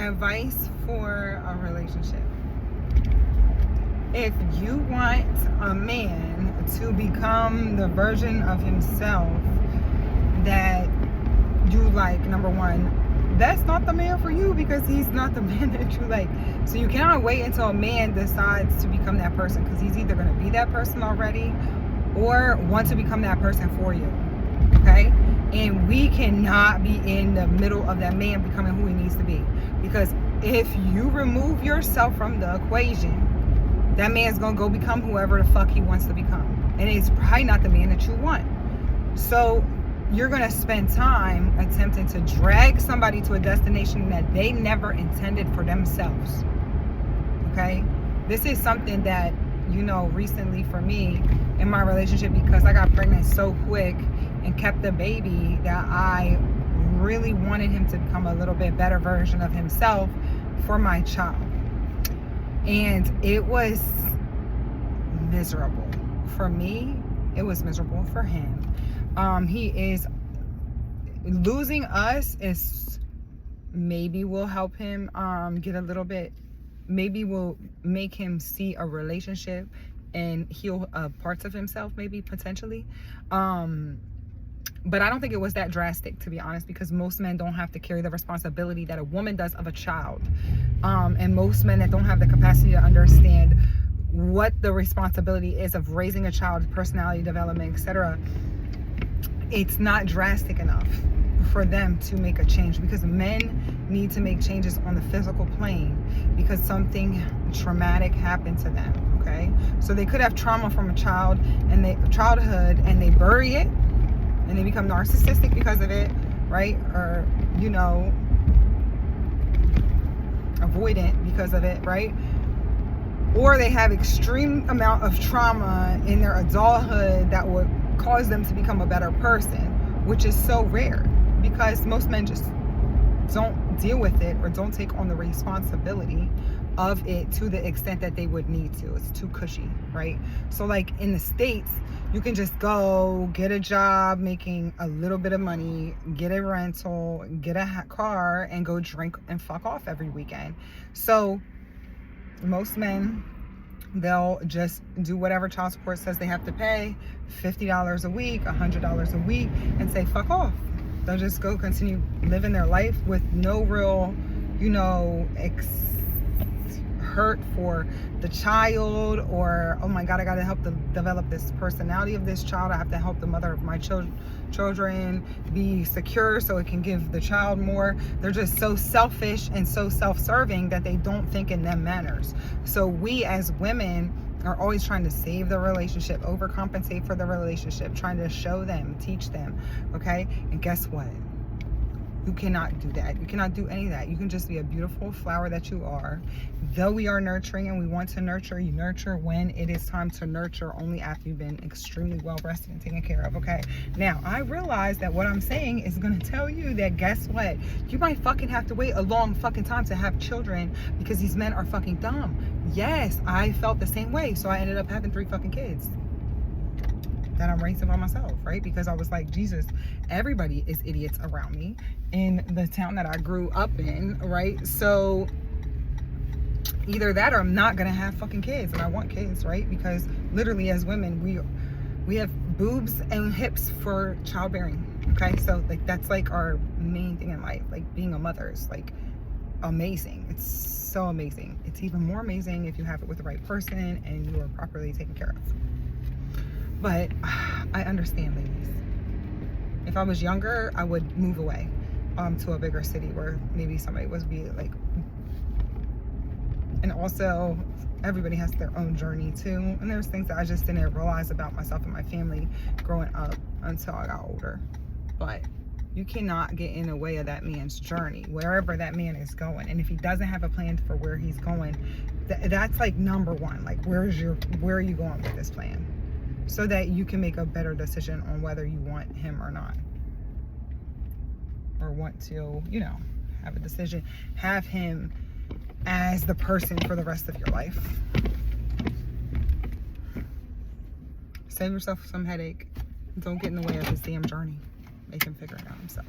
Advice for a relationship. If you want a man to become the version of himself that you like, number one, that's not the man for you, because he's not the man that you like. So you cannot wait until a man decides to become that person, because he's either going to be that person already or want to become that person for you. Okay? And we cannot be in the middle of that man becoming who he needs to be, because if you remove yourself from the equation, that man's gonna go become whoever the fuck he wants to become, and it's probably not the man that you want. So you're gonna spend time attempting to drag somebody to a destination that they never intended for themselves. Okay? This is something that, you know, recently for me in my relationship, because I got pregnant so quick and kept the baby, that I really wanted him to become a little bit better version of himself for my child. And it was miserable for me. It was miserable for him. He is losing us is maybe will help him get a little bit, maybe will make him see a relationship and heal parts of himself, maybe potentially. But I don't think it was that drastic, to be honest, because most men don't have to carry the responsibility that a woman does of a child. And most men that don't have the capacity to understand what the responsibility is of raising a child, personality development, etc. It's not drastic enough for them to make a change, because men need to make changes on the physical plane because something traumatic happened to them. Okay? So they could have trauma from a childhood and they bury it, and they become narcissistic because of it, right? Or, you know, avoidant because of it, right? Or they have extreme amount of trauma in their adulthood that would cause them to become a better person, which is so rare, because most men just don't deal with it or don't take on the responsibility of it to the extent that they would need to. It's too cushy, right? So like in the States, you can just go get a job making a little bit of money, get a rental, get a car, and go drink and fuck off every weekend. So most men, they'll just do whatever child support says they have to pay, $50 a week, $100 a week, and say fuck off. They'll just go continue living their life with no real, you know, hurt for the child, or oh my god, I gotta help develop this personality of this child, I have to help the mother of my children be secure so it can give the child more. They're just so selfish and so self-serving that they don't think in them manners. So we as women are always trying to save the relationship, overcompensate for the relationship, trying to show them, teach them, okay? And guess what? You cannot do that. You cannot do any of that. You can just be a beautiful flower that you are. Though we are nurturing and we want to nurture, you nurture when it is time to nurture, only after you've been extremely well rested and taken care of, okay? Now, I realize that what I'm saying is going to tell you that guess what? You might fucking have to wait a long fucking time to have children because these men are fucking dumb. Yes, I felt the same way. So I ended up having 3 fucking kids that I'm raising by myself, right? Because I was like, Jesus, everybody is idiots around me in the town that I grew up in, right? So either that or I'm not gonna have fucking kids, and I want kids, right? Because literally as women, we have boobs and hips for childbearing, okay? So like that's like our main thing in life. Like being a mother is like amazing. It's so amazing. It's even more amazing if you have it with the right person and you are properly taken care of. But I understand, ladies. If I was younger, I would move away to a bigger city where maybe somebody was be like, and also everybody has their own journey too. And there's things that I just didn't realize about myself and my family growing up until I got older. But you cannot get in the way of that man's journey, wherever that man is going. And if he doesn't have a plan for where he's going, that's like number one. Like, where are you going with this plan? So that you can make a better decision on whether you want him or not. Or want to, you know, have a decision. Have him as the person for the rest of your life. Save yourself some headache. Don't get in the way of his damn journey. Make him figure it out himself.